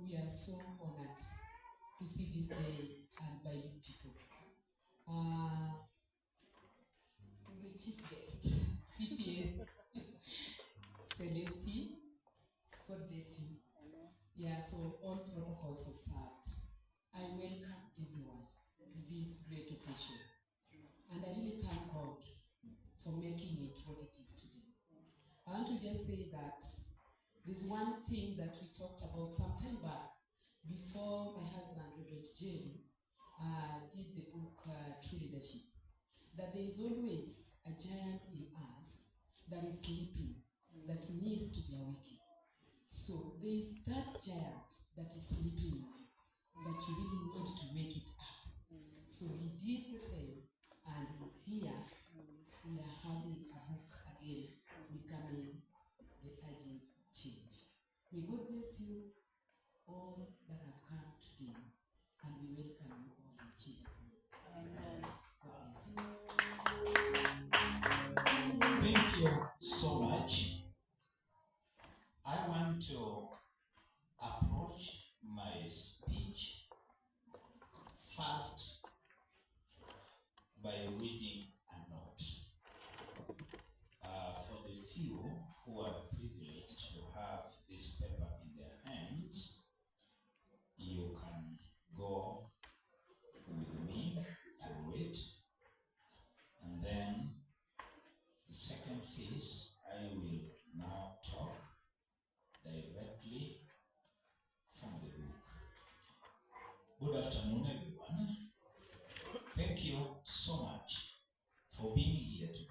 we are so honored to see this day and by you people. The chief guest, CPA Celeste, God bless you. Yeah, so all protocols observed. I welcome everyone to this great occasion. And I really thank God for making it what it is today. I want to just say that there's one thing that we talked about some time back before my husband, Robert Jerry, did the book True Leadership, that there is always a giant in us that is sleeping, that needs to be awakened. So there is that giant that is sleeping in you, that you really need to wake it up. So he did the same, and he's here. We are having a book again, becoming the urgent change. May God bless you all that have come today, and we welcome you all in Jesus' name. Amen. God bless you. Thank you so much. I want to approach my speech first by reading a note. For the few who are privileged to have this paper in their hands, you can go with me through it. And then the second phase, I will now talk directly from the book. Good afternoon, everyone. Thank you so much for being here today.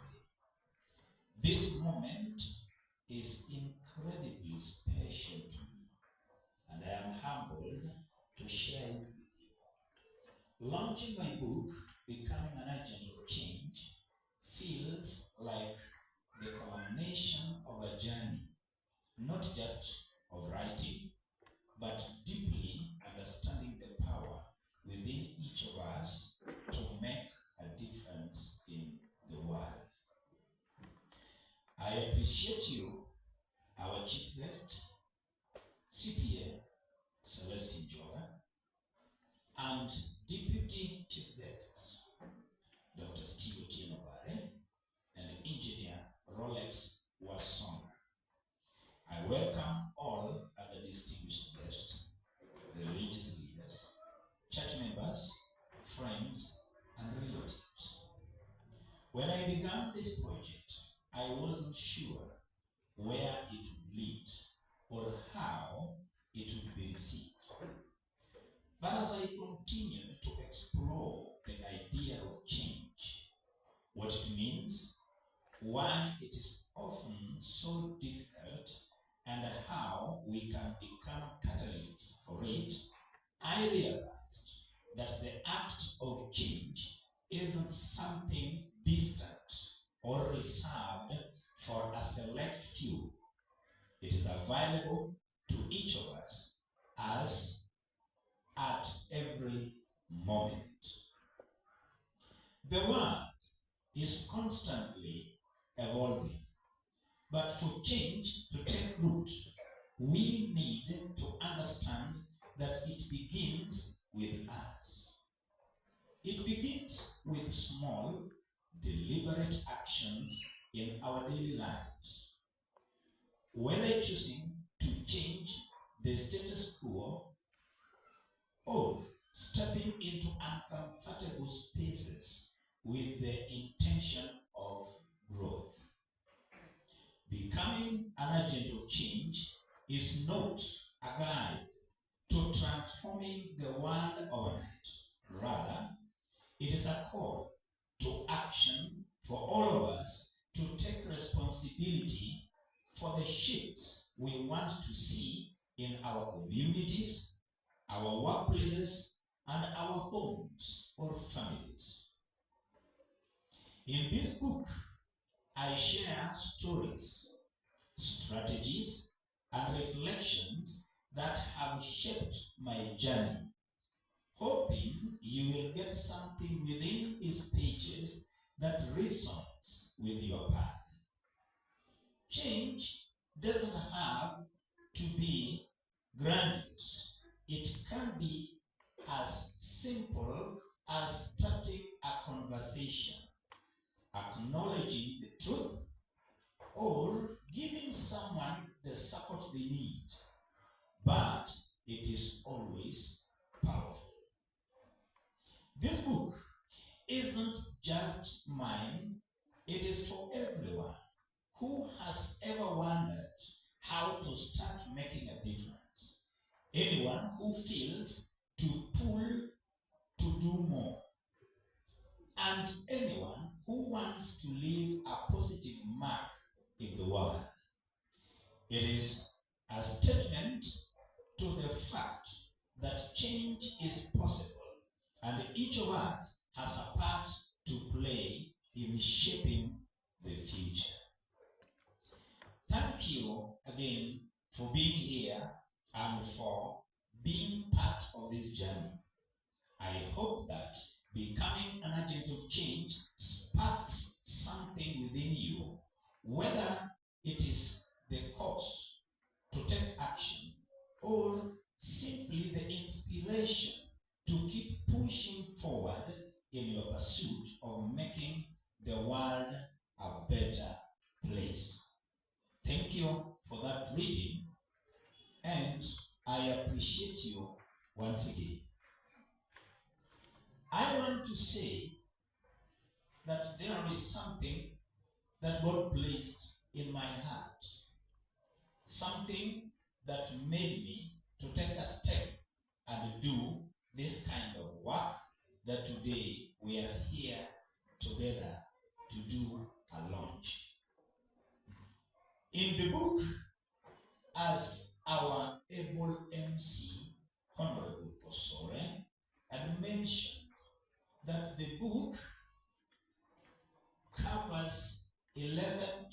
This moment is incredibly special to me, and I am humbled to share it with you. Launching my book, Becoming an Agent of Change, feels like the culmination of a journey, not just of writing, but deeply understanding the power within each of us to make a difference in the world. I appreciate you, our chief guest, CPA Celeste Joga, and deputy chief guests, Dr. Steve Otienobare and engineer Rolex Wasonga. I welcome all other distinguished guests, religious leaders, church members, friends, and relatives. When I began this project, I wasn't sure where it would lead or how it would be received. But as I continued to explore the idea of change, what it means, why it is often so difficult, and how we can become catalysts for it, I realized that the act of change isn't something distant or reserved for a select few. It is available to each of us as at every moment. The world is constantly evolving, but for change to take root, we need to understand that it begins with us. It begins with small, deliberate actions in our daily lives. Whether choosing to change the status quo or stepping into uncomfortable spaces with the intention of growth. Becoming an agent of change is not a guide to transforming the world overnight. Rather, it is a call to action for all of us to take responsibility for the shifts we want to see in our communities, our workplaces, and our homes or families. In this book, I share stories, strategies, and reflections that have shaped my journey, hoping you will get something within these pages that resonates with your path. Change doesn't have to be grandiose. they need, but it is always powerful. This book isn't just mine, it is for everyone who has ever wondered how to start making a difference. Anyone who feels to pull to do more, and anyone who wants to leave a positive mark in the world. It is a statement to the fact that change is possible, and each of us has a part to play in shaping the future. Thank you again for being here and for being part of this journey. I hope that becoming an agent of change sparks something within you, whether it is the cause to take action or simply the inspiration to keep pushing forward in your pursuit of making the world a better place. Thank you for that reading, and I appreciate you once again. I want to say that there is something that God placed in my heart, something that made me to take a step and do this kind of work that today we are here together to do a launch. In the book, as our able MC, Honorable Posore, had mentioned that the book covers 11